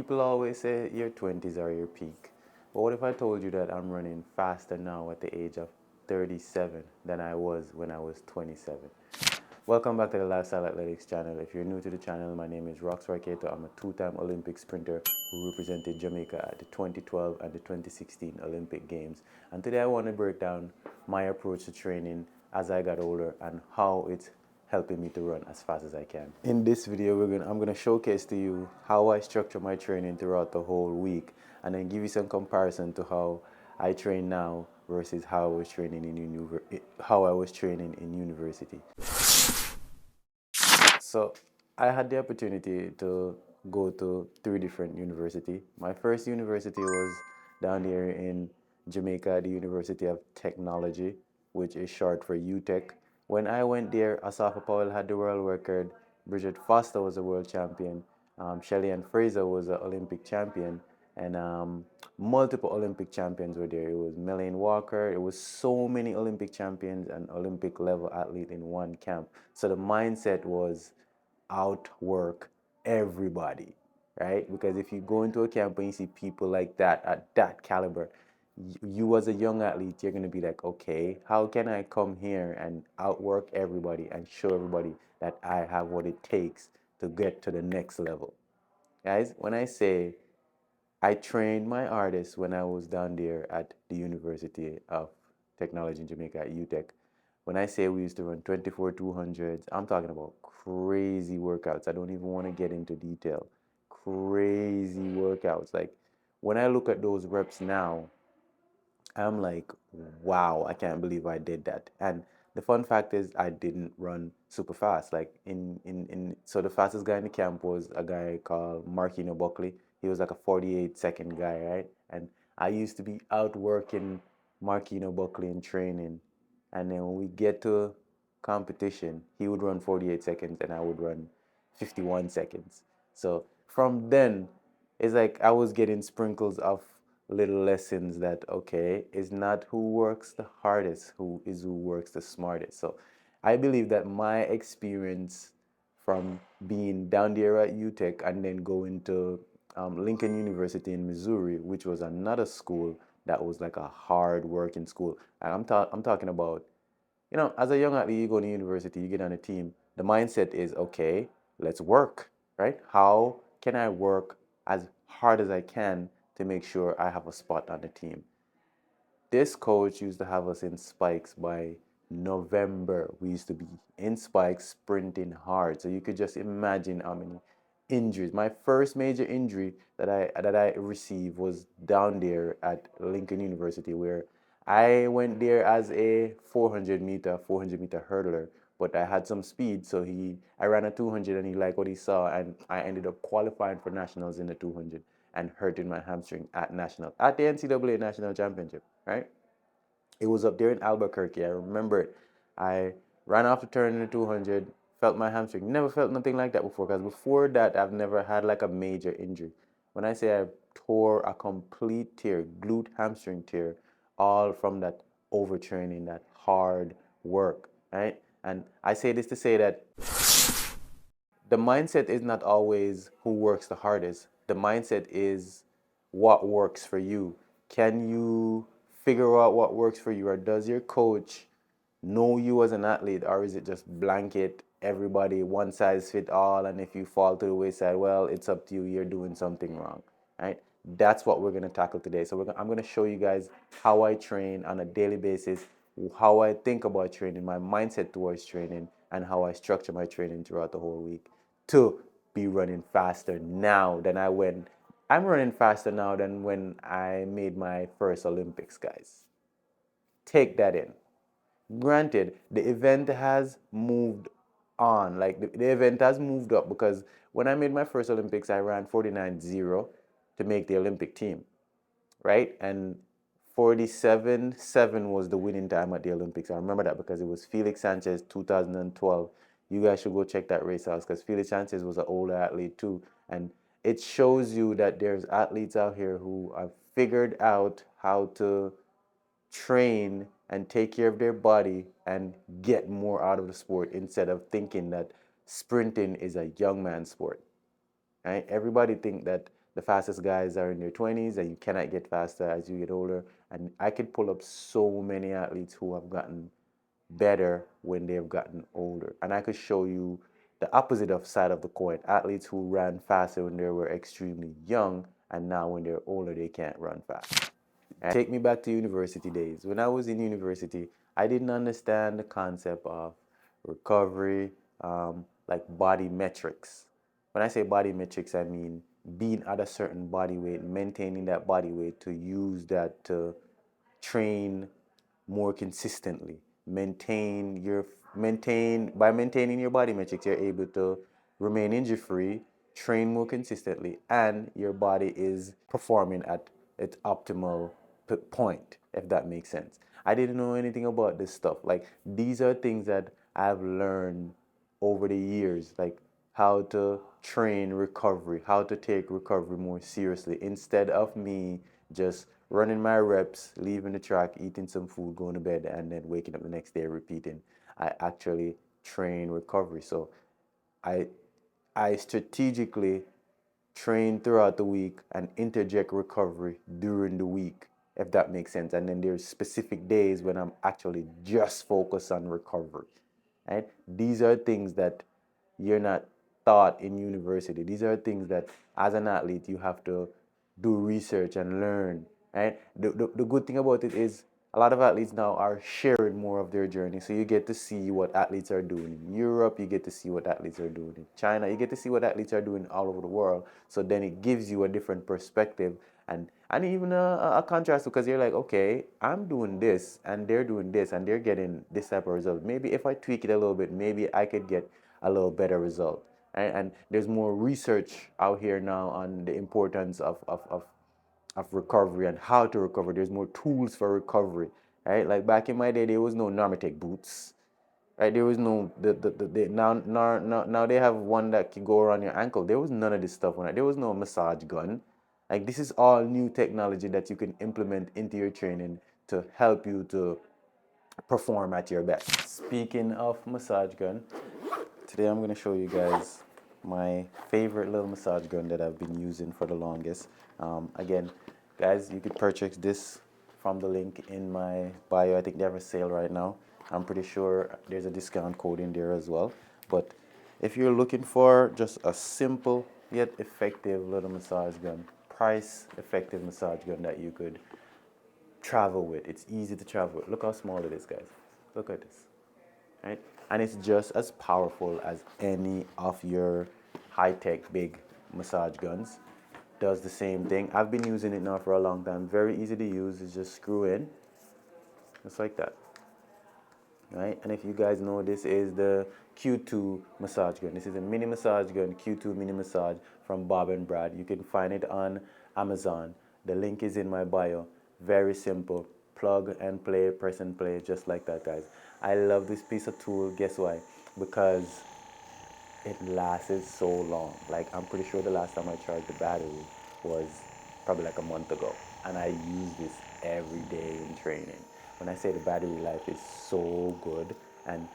People always say your 20s are your peak. But what if I told you that I'm running faster now at the age of 37 than I was when I was 27? Welcome back to the Lifestyle Athletics channel. If you're new to the channel, my name is Roxroy Keto. I'm a two-time Olympic sprinter who represented Jamaica at the 2012 and the 2016 Olympic Games. And today I want to break down my approach to training as I got older and how it's helping me to run as fast as I can. In this video, I'm going to showcase to you how I structure my training throughout the whole week and then give you some comparison to how I train now versus how I was training in university. So I had the opportunity to go to three different universities. My first university was down here in Jamaica, the University of Technology, which is short for UTech. When I went there, Asafa Powell had the world record, Bridget Foster was a world champion, Shelly Ann Fraser was an Olympic champion, and multiple Olympic champions were there. It was Melaine Walker. It was so many Olympic champions and Olympic level athlete in one camp. So the mindset was outwork everybody, right? Because if you go into a camp and you see people like that at that caliber, you as a young athlete, you're going to be like, okay, how can I come here and outwork everybody and show everybody that I have what it takes to get to the next level? Guys, when I say I trained my artists when I was down there at the University of Technology in Jamaica at UTech. When I say we used to run 24 200s, I'm talking about crazy workouts. I don't even want to get into detail. Crazy workouts. Like when I look at those reps now, I'm like, wow, I can't believe I did that. And the fun fact is I didn't run super fast. Like so the fastest guy in the camp was a guy called Markino Buckley. He was like a 48-second guy, right? And I used to be outworking Markino Buckley in training. And then when we get to competition, he would run 48 seconds and I would run 51 seconds. So from then, it's like I was getting sprinkles of little lessons that, okay, it's not who works the hardest, who works the smartest. So I believe that my experience from being down there at UTech and then going to Lincoln University in Missouri, which was another school that was like a hard working school. And I'm talking about, as a young athlete, you go to university, you get on a team. The mindset is, okay, let's work, right? How can I work as hard as I can to make sure I have a spot on the team? This coach used to have us in spikes by November. We used to be in spikes sprinting hard. So you could just imagine how many injuries. My first major injury that I received was down there at Lincoln University, where I went there as a 400 meter hurdler, but I had some speed, so I ran a 200 and he liked what he saw, and I ended up qualifying for nationals in the 200 and hurting my hamstring at the NCAA national championship, right? It was up there in Albuquerque. I remember it. I ran off the turn in the 200, felt my hamstring. Never felt nothing like that before, because before that, I've never had like a major injury. When I say I tore a complete tear, glute hamstring tear, all from that overtraining, that hard work, right? And I say this to say that the mindset is not always who works the hardest. The mindset is what works for you. Can you figure out what works for you, or does your coach know you as an athlete, or is it just blanket everybody, one size fit all, and if you fall to the wayside, well, it's up to you, you're doing something wrong, right? That's what we're going to tackle today. So I'm going to show you guys how I train on a daily basis, how I think about training, my mindset towards training, and how I structure my training throughout the whole week to be running faster now than I'm running faster now than when I made my first Olympics, guys. Take that in. Granted, the event has moved on. Like the event has moved up, because when I made my first Olympics, I ran 49.0 to make the Olympic team, right? And 47.7 was the winning time at the Olympics. I remember that because it was Felix Sanchez 2012. You guys should go check that race out, because Felix Sanchez was an older athlete too. And it shows you that there's athletes out here who have figured out how to train and take care of their body and get more out of the sport, instead of thinking that sprinting is a young man's sport. Right? Everybody think that the fastest guys are in their 20s, and you cannot get faster as you get older. And I could pull up so many athletes who have gotten better when they've gotten older. And I could show you the opposite of side of the coin. Athletes who ran faster when they were extremely young, and now when they're older, they can't run fast. And take me back to university days. When I was in university, I didn't understand the concept of recovery, like body metrics. When I say body metrics, I mean being at a certain body weight, maintaining that body weight to use that to train more consistently. Maintaining your body metrics, you're able to remain injury free, train more consistently, and your body is performing at its optimal point, if that makes sense. I didn't know anything about this stuff. Like, these are things that I've learned over the years, like how to train recovery, how to take recovery more seriously, instead of me just running my reps, leaving the track, eating some food, going to bed, and then waking up the next day repeating. I actually train recovery. So I I strategically train throughout the week and interject recovery during the week, if that makes sense. And then there's specific days when I'm actually just focused on recovery. Right? These are things that you're not taught in university. These are things that as an athlete you have to do research and learn. Right? The good thing about it is a lot of athletes now are sharing more of their journey. So you get to see what athletes are doing in Europe, you get to see what athletes are doing in China, you get to see what athletes are doing all over the world. So then it gives you a different perspective and even a contrast, because you're like, okay, I'm doing this and they're doing this and they're getting this type of result. Maybe if I tweak it a little bit, maybe I could get a little better result. And there's more research out here now on the importance of recovery and how to recover. There's more tools for recovery, right? Like back in my day, there was no Normatec boots, right? There was no now they have one that can go around your ankle. There was none of this stuff when there was no massage gun. Like, this is all new technology that you can implement into your training to help you to perform at your best. Speaking of massage gun, today I'm going to show you guys my favorite little massage gun that I've been using for the longest. Again, guys, you could purchase this from the link in my bio. I think they have a sale right now. I'm pretty sure there's a discount code in there as well. But if you're looking for just a simple yet effective little massage gun, price effective massage gun that you could travel with, it's easy to travel with. Look how small it is, guys. Look at this. Right? And it's just as powerful as any of your high-tech big massage guns. Does the same thing. I've been using it now for a long time. Very easy to use. It's just screw in, just like that. Right? And if you guys know, this is the Q2 massage gun. This is a mini massage gun, Q2 mini massage from Bob and Brad. You can find it on Amazon. The link is in my bio. Very simple. Plug and play, press and play, just like that, guys. I love this piece of tool. Guess why? Because it lasts so long. Like, I'm pretty sure the last time I charged the battery was probably like a month ago. And I use this every day in training. When I say the battery life is so good, and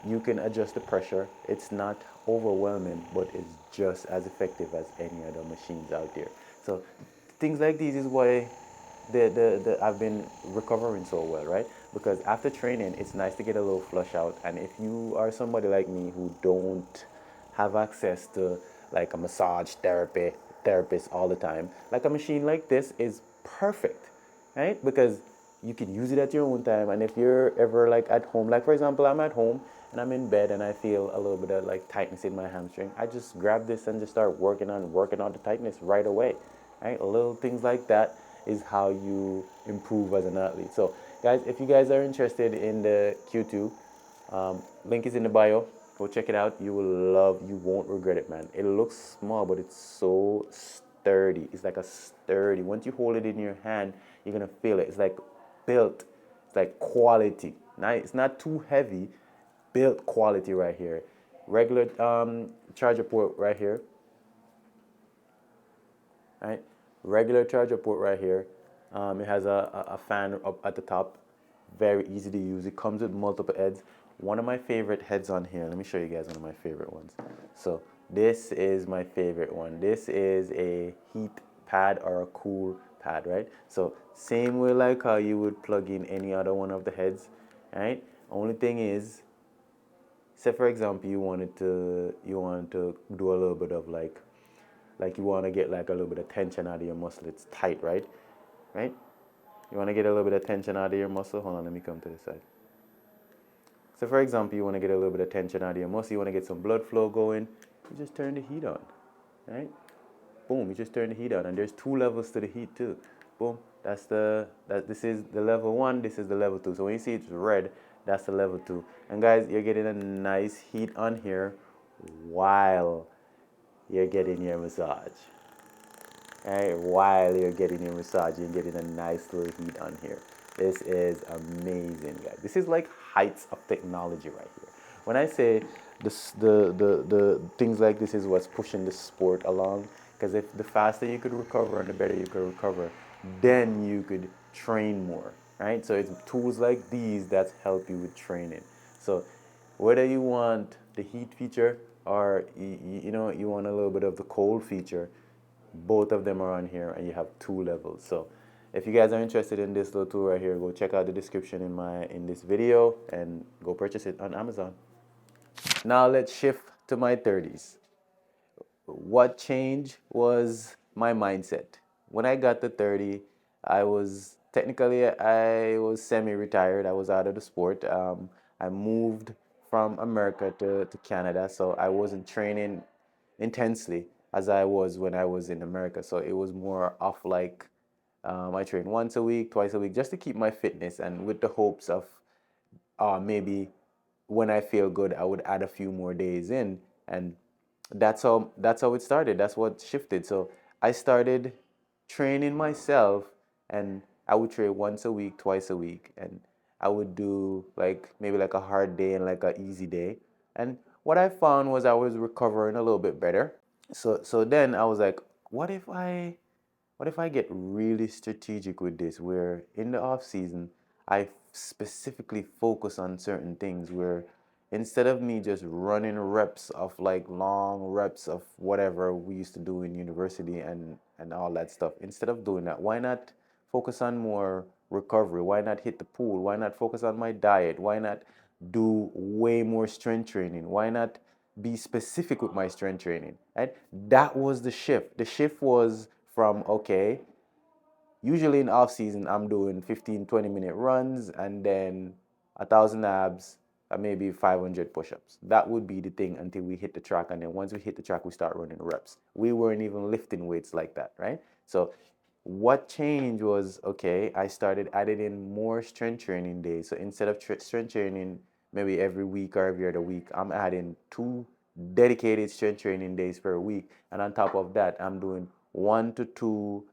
you can adjust the pressure. It's not overwhelming, but it's just as effective as any other machines out there. So things like these is why I've been recovering so well, right? Because after training, it's nice to get a little flush out. And if you are somebody like me who don't have access to like a massage therapist all the time, like a machine like this is perfect, right? Because you can use it at your own time. And if you're ever like at home, like for example, I'm at home and I'm in bed and I feel a little bit of like tightness in my hamstring, I just grab this and just start working on the tightness right away, right? Little things like that is how you improve as an athlete. So guys, if you guys are interested in the Q2, link is in the bio. Go check it out. You won't regret it, man. It looks small, but it's so sturdy. It's like a sturdy. Once you hold it in your hand, you're gonna feel it. It's like built. It's like quality. Now, it's not too heavy. Built quality right here. Regular charger port right here. Right? Regular charger port right here. It has a fan up at the top. Very easy to use. It comes with multiple heads. One of my favorite heads on here, let me show you guys one of my favorite ones. So this is my favorite one. This is a heat pad or a cool pad, right? So same way like how you would plug in any other one of the heads, right? Only thing is, say for example you want to do a little bit of like you want to get like a little bit of tension out of your muscle. It's tight, right? Right? You want to get a little bit of tension out of your muscle. Hold on, let me come to this side. So for example, you want to get a little bit of tension out of your muscle. You want to get some blood flow going. You just turn the heat on, right? Boom, you just turn the heat on, and there's two levels to the heat too. Boom, this is the level one, this is the level two. So when you see it's red, that's the level two. And guys, you're getting a nice heat on here while you're getting your massage. Right? While you're getting your massage, you're getting a nice little heat on here. This is amazing, guys. This is like heights of technology right here. When I say this, the things like this is what's pushing the sport along, because if the faster you could recover and the better you could recover, then you could train more, right? So it's tools like these that help you with training. So whether you want the heat feature or you want a little bit of the cold feature, both of them are on here, and you have two levels. So if you guys are interested in this little tool right here, go check out the description in this video and go purchase it on Amazon. Now let's shift to my 30s. What changed was my mindset. When I got to 30, I was semi-retired. I was out of the sport. I moved from America to Canada, so I wasn't training intensely as I was when I was in America. So it was more of like I train once a week, twice a week, just to keep my fitness, and with the hopes of maybe when I feel good, I would add a few more days in, and that's how it started. That's what shifted. So I started training myself, and I would train once a week, twice a week, and I would do like maybe like a hard day and like a easy day. And what I found was I was recovering a little bit better. So then I was like, what if I get really strategic with this, where in the off season I specifically focus on certain things, where instead of me just running reps of like long reps of whatever we used to do in university and all that stuff, instead of doing that, why not focus on more recovery? Why not hit the pool? Why not focus on my diet? Why not do way more strength training? Why not be specific with my strength training? Right? That was the shift. The shift was from, okay, usually in off season I'm doing 15, 20-minute runs and then 1,000 abs and maybe 500 push-ups. That would be the thing until we hit the track, and then once we hit the track we start running reps. We weren't even lifting weights like that, right? So what changed was, okay, I started adding in more strength training days. So instead of strength training maybe every week or every other week, I'm adding 2 dedicated strength training days per week, and on top of that I'm doing 1 to 2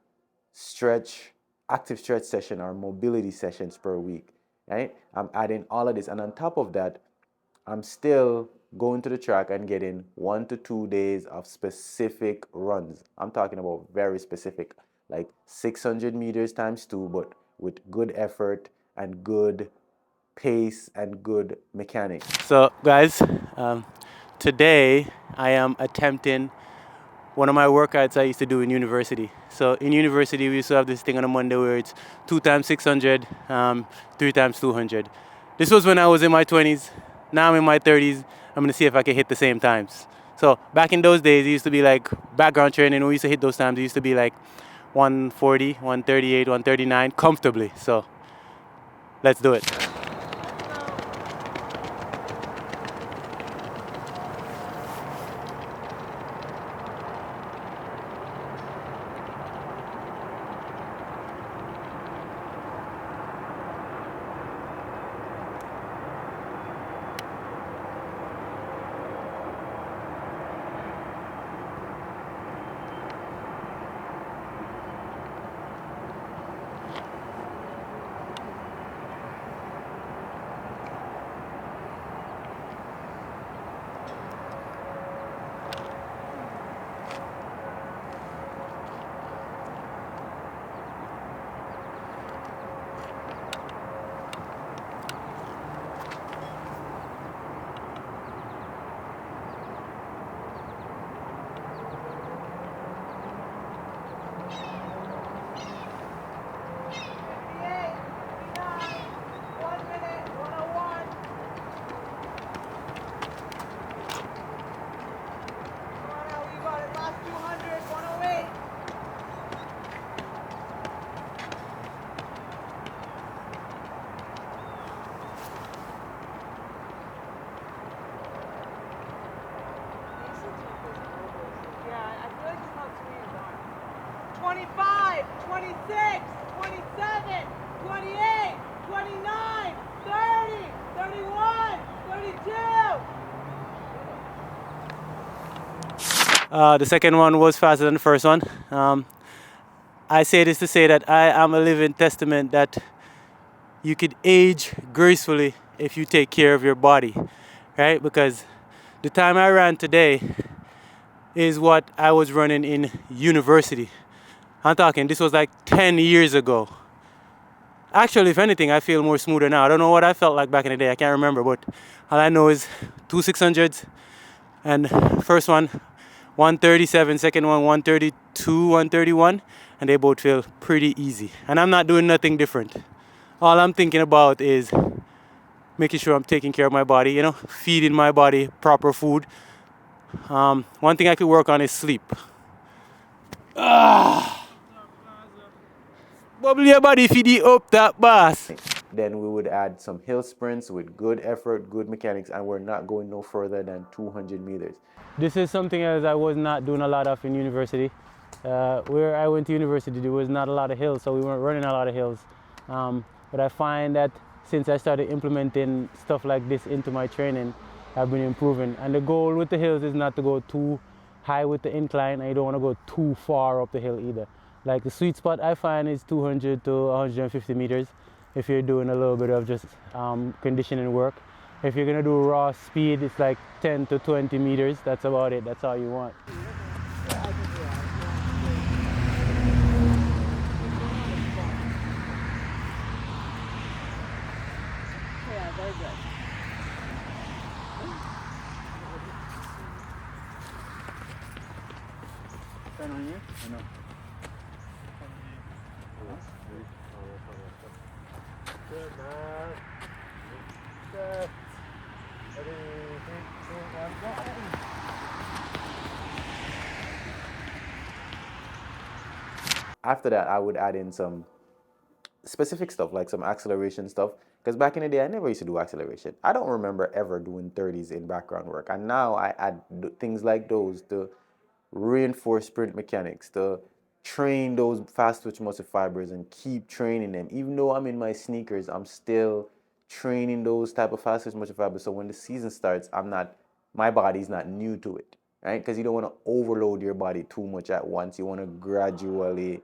active stretch session or mobility sessions per week, right? I'm adding all of this, and on top of that, I'm still going to the track and getting 1 to 2 days of specific runs. I'm talking about very specific, like 600 meters times 2, but with good effort and good pace and good mechanics. So, guys, today I am attempting one of my workouts I used to do in university. So in university, we used to have this thing on a Monday where it's 2 times 600, 3 times 200. This was when I was in my 20s. Now I'm in my 30s. I'm gonna see if I can hit the same times. So back in those days, it used to be like background training. When we used to hit those times, it used to be like 140, 138, 139 comfortably. So let's do it. 25, 26, 27, 28, 29, 30, 31, 32. The second one was faster than the first one. I say this to say that I am a living testament that you could age gracefully if you take care of your body, right? Because the time I ran today is what I was running in university. I'm talking, this was like 10 years ago. Actually, if anything, I feel more smoother now. I don't know what I felt like back in the day. I can't remember, but all I know is 2 600s, and first one 137, second one 132, 131, and they both feel pretty easy. And I'm not doing nothing different. All I'm thinking about is making sure I'm taking care of my body, you know, feeding my body proper food. One thing I could work on is sleep. Bubble your body, feed it up that bass. Then we would add some hill sprints with good effort, good mechanics, and we're not going no further than 200 meters. This is something else I was not doing a lot of in university. Where I went to university, there was not a lot of hills, so we weren't running a lot of hills. But I find that since I started implementing stuff like this into my training, I've been improving. And the goal with the hills is not to go too high with the incline, and you don't want to go too far up the hill either. Like the sweet spot I find is 200 to 150 meters if you're doing a little bit of just conditioning work. If you're gonna do raw speed, it's like 10 to 20 meters. That's about it. That's all you want. Yeah, very good. Turn on you? Or no? Good, man. Good. Ready, 3, 2, 1, go. After that, I would add in some specific stuff, like some acceleration stuff. Because back in the day, I never used to do acceleration. I don't remember ever doing 30s in background work. And now I add things like those to reinforce sprint mechanics, to train those fast twitch muscle fibers and keep training them. Even though I'm in my sneakers, I'm still training those type of fast twitch muscle fibers. So when the season starts, my body's not new to it, right? Because you don't want to overload your body too much at once. You want to gradually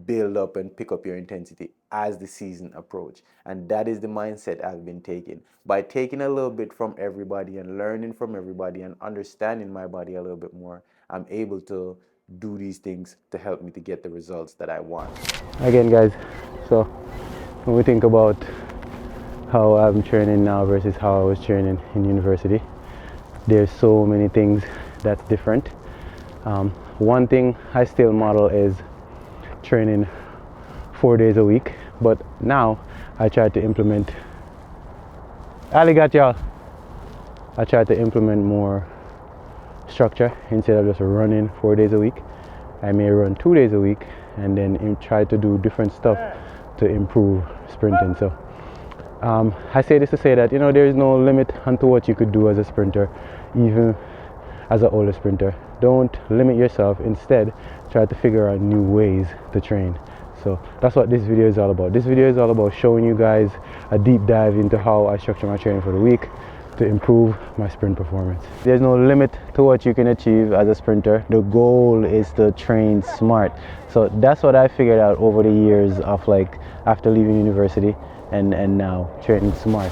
build up and pick up your intensity as the season approach. And that is the mindset I've been taking. By taking a little bit from everybody and learning from everybody and understanding my body a little bit more, I'm able to do these things to help me to get the results that I want. Again, guys, so when we think about how I'm training now versus how I was training in university, there's so many things that's different. One thing I still model is training 4 days a week, but now I try to implement I try to implement more structure. Instead of just running 4 days a week, I may run 2 days a week and then try to do different stuff to improve sprinting. So I say this to say that, you know, there is no limit unto what you could do as a sprinter, even as an older sprinter. Don't limit yourself. Instead, try to figure out new ways to train. So that's what this video is all about. This video is all about showing you guys a deep dive into how I structure my training for the week to improve my sprint performance. There's no limit to what you can achieve as a sprinter. The goal is to train smart. So that's what I figured out over the years of, like, after leaving university and now training smart.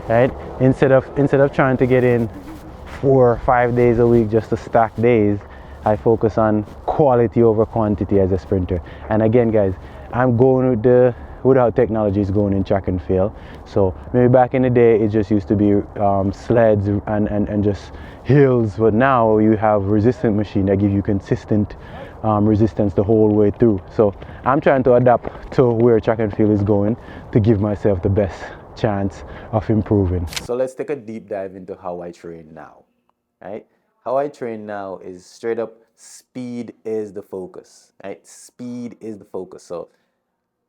Right? Instead of trying to get in 4 or 5 days a week just to stack days, I focus on quality over quantity as a sprinter. And again, guys, I'm going with how technology is going in track and field. So maybe back in the day it just used to be sleds and just hills, but now you have resistant machine that give you consistent resistance the whole way through. So I'm trying to adapt to where track and field is going to give myself the best chance of improving. So let's take a deep dive into how I train now, right? How I train now is straight up speed is the focus, right? Speed is the focus. So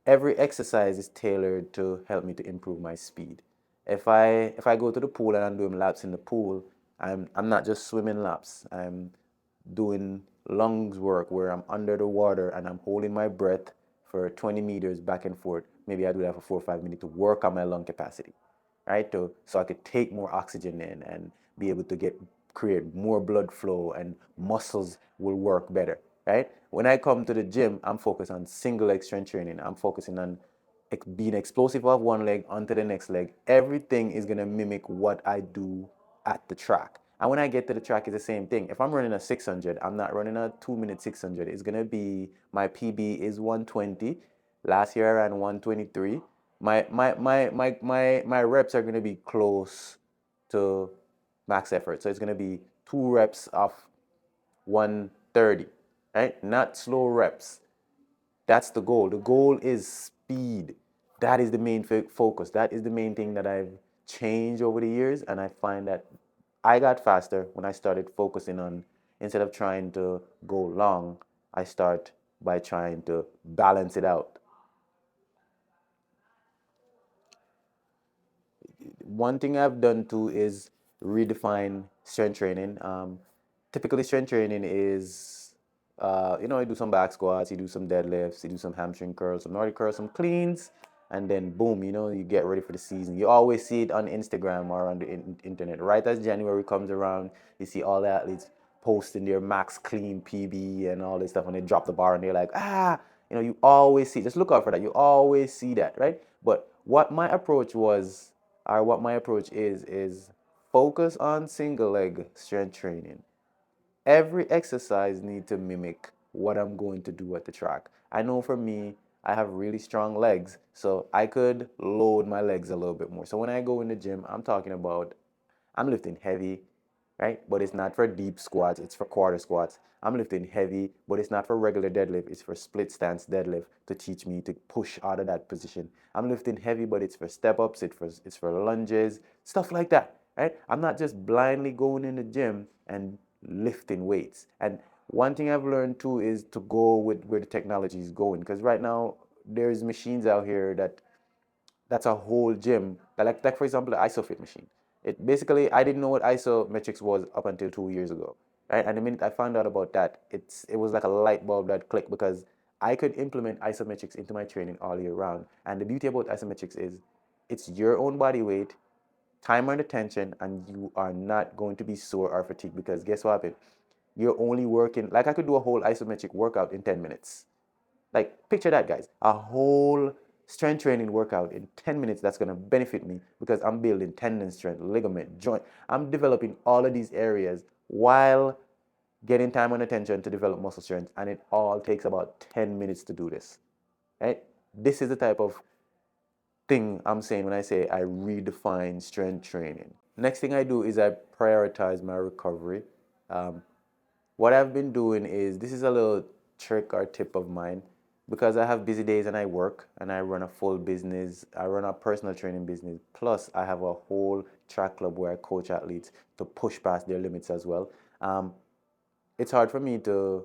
every exercise is tailored to help me to improve my speed. If I go to the pool and I'm doing laps in the pool, I'm not just swimming laps. I'm doing lungs work where I'm under the water and I'm holding my breath for 20 meters back and forth. Maybe I do that for 4 or 5 minutes to work on my lung capacity, right? So I could take more oxygen in and be able to create more blood flow and muscles will work better, right? When I come to the gym, I'm focused on single leg strength training. I'm focusing on being explosive off one leg onto the next leg. Everything is gonna mimic what I do at the track. And when I get to the track, it's the same thing. If I'm running a 600, I'm not running a 2 minute 600. It's gonna be, my PB is 120. Last year I ran 123. My reps are gonna be close to max effort. So it's gonna be 2 reps of 130, right? Not slow reps. That's the goal. The goal is speed. That is the main focus. That is the main thing that I've changed over the years. And I find that I got faster when I started focusing on, instead of trying to go long, I start by trying to balance it out. One thing I've done too is redefine strength training. Typically, strength training is, you do some back squats, you do some deadlifts, you do some hamstring curls, some Nordic curls, some cleans, and then boom, you get ready for the season. You always see it on Instagram or on the internet. Right as January comes around, you see all the athletes posting their max clean PB and all this stuff, and they drop the bar and they're like, you always see, just look out for that. You always see that, right? But what my approach was, or what my approach is focus on single leg strength training. Every exercise need to mimic what I'm going to do at the track. I know for me, I have really strong legs, so I could load my legs a little bit more. So when I go in the gym, I'm lifting heavy, right? But it's not for deep squats, it's for quarter squats. I'm lifting heavy, but it's not for regular deadlift, it's for split stance deadlift to teach me to push out of that position. I'm lifting heavy, but it's for step ups, it's for lunges, stuff like that, right? I'm not just blindly going in the gym and lifting weights. And one thing I've learned too is to go with where the technology is going, because right now there's machines out here that's a whole gym. Like for example, the ISOFIT machine. It basically, I didn't know what isometrics was up until 2 years ago, right? And the minute I found out about that, it was like a light bulb that clicked, because I could implement isometrics into my training all year round. And the beauty about isometrics is it's your own body weight, time under tension, and you are not going to be sore or fatigued, because guess what happened? You're only working, like I could do a whole isometric workout in 10 minutes. Like, picture that, guys. A whole strength training workout in 10 minutes that's going to benefit me, because I'm building tendon strength, ligament, joint. I'm developing all of these areas while getting time and attention to develop muscle strength. And it all takes about 10 minutes to do this, right? This is the type of thing I'm saying when I say I redefine strength training. Next thing I do is I prioritize my recovery. What I've been doing is, this is a little trick or tip of mine, because I have busy days and I work and I run a full business. I run a personal training business. Plus, I have a whole track club where I coach athletes to push past their limits as well. It's hard for me to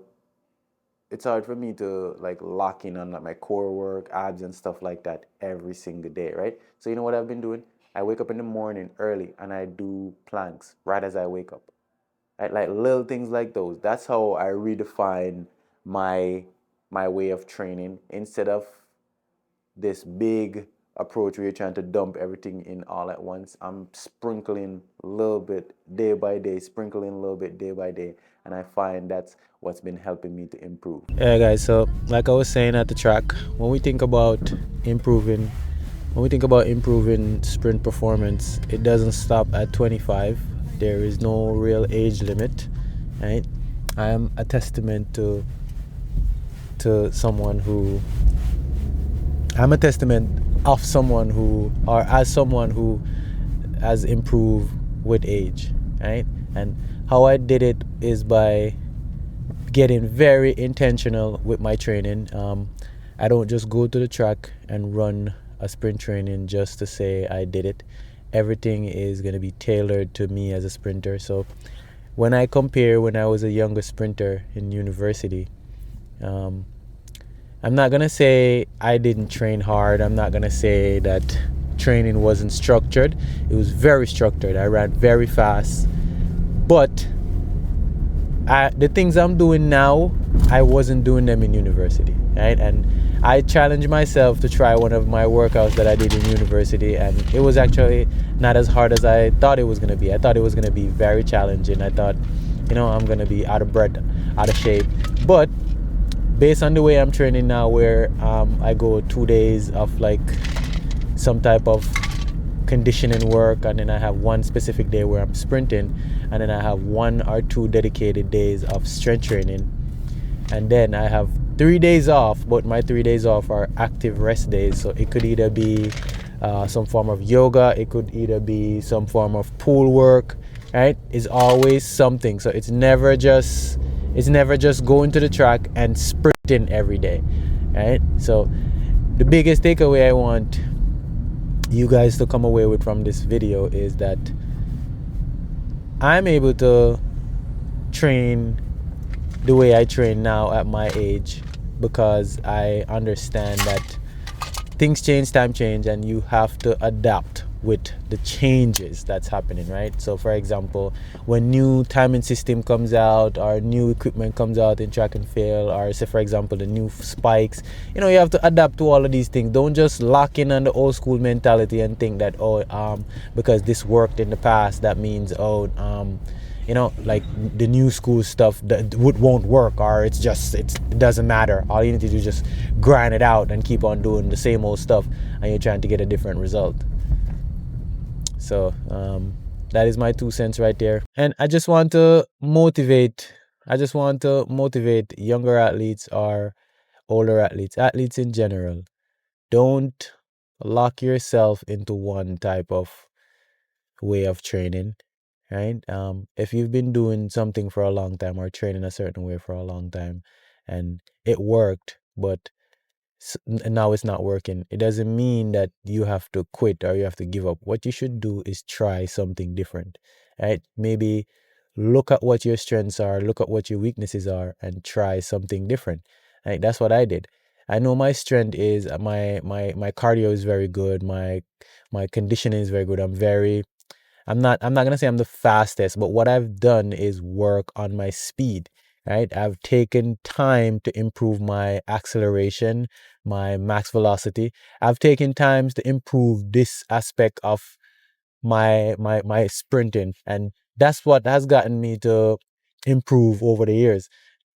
like lock in on like my core work, abs and stuff like that every single day, right? So you know what I've been doing? I wake up in the morning early and I do planks right as I wake up. Right? Like little things like those. That's how I redefine my way of training, instead of this big approach where you're trying to dump everything in all at once. I'm sprinkling a little bit day by day, sprinkling a little bit day by day, and I find that's what's been helping me to improve. Yeah, guys, so like I was saying at the track, when we think about improving sprint performance, it doesn't stop at 25. There is no real age limit, right? I am a testament to someone who has improved with age, right? And how I did it is by getting very intentional with my training. I don't just go to the track and run a sprint training just to say I did it. Everything is going to be tailored to me as a sprinter. So when I compare when I was a younger sprinter in university, I'm not going to say I didn't train hard. I'm not going to say that training wasn't structured. It was very structured. I ran very fast. But the things I'm doing now, I wasn't doing them in university, right? And I challenged myself to try one of my workouts that I did in university, and it was actually not as hard as I thought it was going to be. I thought it was going to be very challenging. I thought, I'm going to be out of breath, out of shape. But based on the way I'm training now, where I go 2 days of like some type of conditioning work, and then I have one specific day where I'm sprinting, and then I have 1 or 2 dedicated days of strength training, and then I have 3 days off, but my 3 days off are active rest days. So it could either be some form of yoga, it could either be some form of pool work, right? It's always something. So it's never just going to the track and sprinting every day, right? So the biggest takeaway I want you guys to come away with from this video is that I'm able to train the way I train now at my age because I understand that things change, time change, and you have to adapt with the changes that's happening, right? So for example, when new timing system comes out or new equipment comes out in track and field, or say for example the new spikes, you have to adapt to all of these things. Don't just lock in on the old school mentality and think that because this worked in the past, that means like the new school stuff that won't work, or it doesn't matter. All you need to do is just grind it out and keep on doing the same old stuff, and you're trying to get a different result. So that is my 2 cents right there. And I just want to motivate younger athletes or older athletes in general. Don't lock yourself into one type of way of training, right? If you've been doing something for a long time or training a certain way for a long time and it worked, but now it's not working, it doesn't mean that you have to quit or you have to give up. What you should do is try something different, right? Maybe look at what your strengths are, look at what your weaknesses are, and try something different. Right? That's what I did. I know my strength is my cardio is very good. My conditioning is very good. I'm not gonna say I'm the fastest, but what I've done is work on my speed, right? I've taken time to improve my acceleration, my max velocity. I've taken times to improve this aspect of my sprinting, and that's what has gotten me to improve over the years,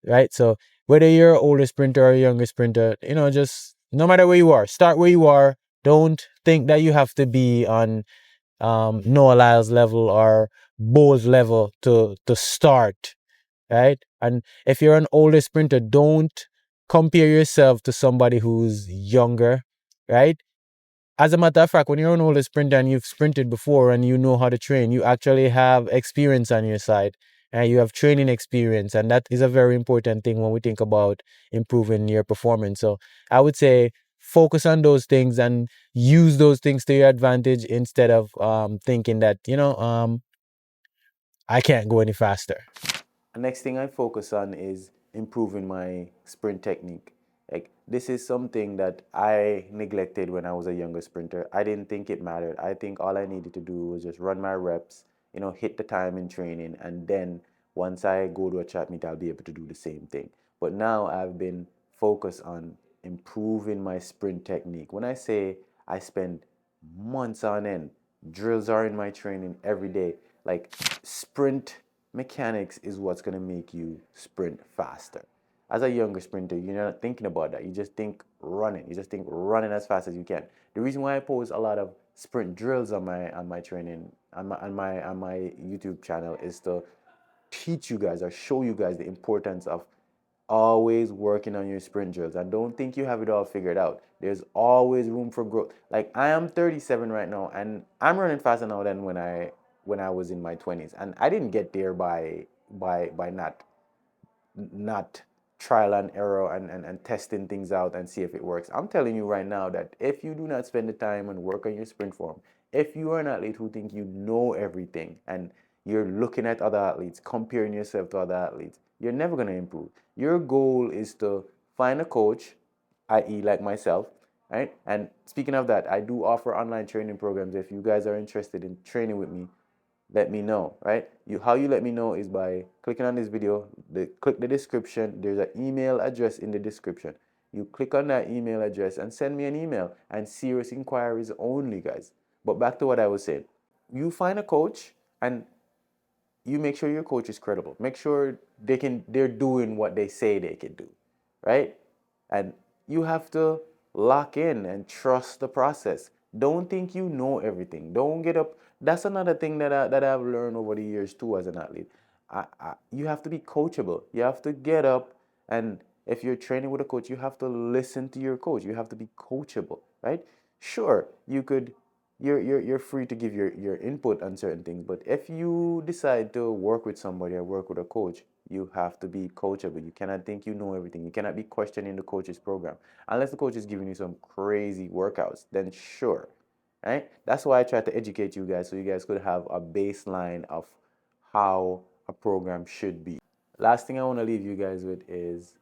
right? So whether you're an older sprinter or a younger sprinter, just no matter where you are, start where you are. Don't think that you have to be on Noah Lyles level or Bo's level to start, right? And if you're an older sprinter, don't compare yourself to somebody who's younger, right? As a matter of fact, when you're an older sprinter and you've sprinted before and you know how to train, you actually have experience on your side and you have training experience. And that is a very important thing when we think about improving your performance. So I would say focus on those things and use those things to your advantage instead of thinking that, I can't go any faster. The next thing I focus on is improving my sprint technique. Like, this is something that I neglected when I was a younger sprinter. I didn't think it mattered. I think all I needed to do was just run my reps, hit the time in training, and then once I go to a track meet, I'll be able to do the same thing. But now I've been focused on improving my sprint technique. When I say I spend months on end, drills are in my training every day. Like, sprint mechanics is what's going to make you sprint faster. As a younger sprinter, you're not thinking about that. You just think running. You just think running as fast as you can. The reason why I post a lot of sprint drills on my training on my YouTube channel is to teach you guys or show you guys the importance of always working on your sprint drills, and don't think you have it all figured out. There's always room for growth. Like, I am 37 right now and I'm running faster now than when I was in my 20s, and I didn't get there by not trial and error and testing things out and see if it works. I'm telling you right now that if you do not spend the time and work on your sprint form, if you are an athlete who think you know everything and you're looking at other athletes, comparing yourself to other athletes, you're never going to improve. Your goal is to find a coach, i.e., like myself, right? And speaking of that, I do offer online training programs. If you guys are interested in training with me, let me know, right? How you let me know is by clicking on this video, click the description. There's an email address in the description. You click on that email address and send me an email, and serious inquiries only, guys. But back to what I was saying. You find a coach and you make sure your coach is credible. Make sure they're doing what they say they can do, right? And you have to lock in and trust the process. Don't think you know everything. Don't get up. That's another thing that I've learned over the years too as an athlete. You have to be coachable. You have to get up, and if you're training with a coach, you have to listen to your coach. You have to be coachable, right? Sure, you're free to give your input on certain things, but if you decide to work with somebody or work with a coach, you have to be coachable. You cannot think you know everything. You cannot be questioning the coach's program unless the coach is giving you some crazy workouts. Then sure, right? That's why I try to educate you guys so you guys could have a baseline of how a program should be. Last thing I want to leave you guys with is,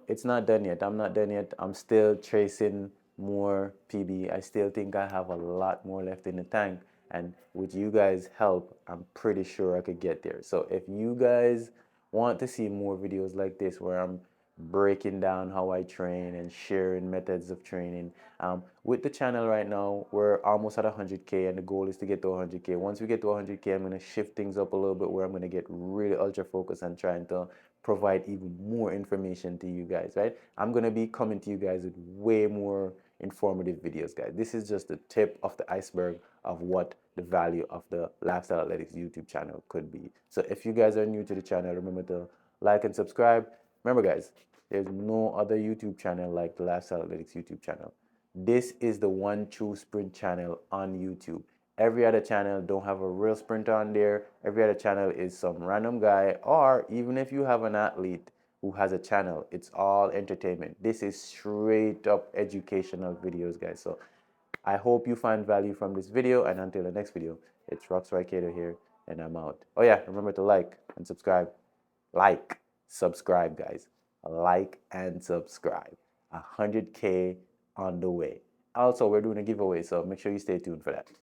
it's not done yet. I'm not done yet. I'm still tracing more PB. I still think I have a lot more left in the tank. And with you guys' help, I'm pretty sure I could get there. So if you guys want to see more videos like this where I'm breaking down how I train and sharing methods of training. With the channel right now, we're almost at 100K, and the goal is to get to 100K. Once we get to 100K, I'm going to shift things up a little bit where I'm going to get really ultra focused and trying to provide even more information to you guys, right? I'm going to be coming to you guys with way more informative videos, guys. This is just the tip of the iceberg of what the value of the Lifestyle Athletics YouTube channel could be. So if you guys are new to the channel, remember to like and subscribe. Remember, guys, there's no other YouTube channel like the Lifestyle Athletics YouTube channel. This is the one true sprint channel on YouTube. Every other channel don't have a real sprinter on there. Every other channel is some random guy, or even if you have an athlete who has a channel, it's all entertainment. This is straight up educational videos, guys. So I hope you find value from this video, and until the next video, it's Rockstar Kato here, and I'm out. Oh yeah, remember to like and subscribe. Like, subscribe, guys. Like and subscribe. 100K on the way. Also, we're doing a giveaway, so make sure you stay tuned for that.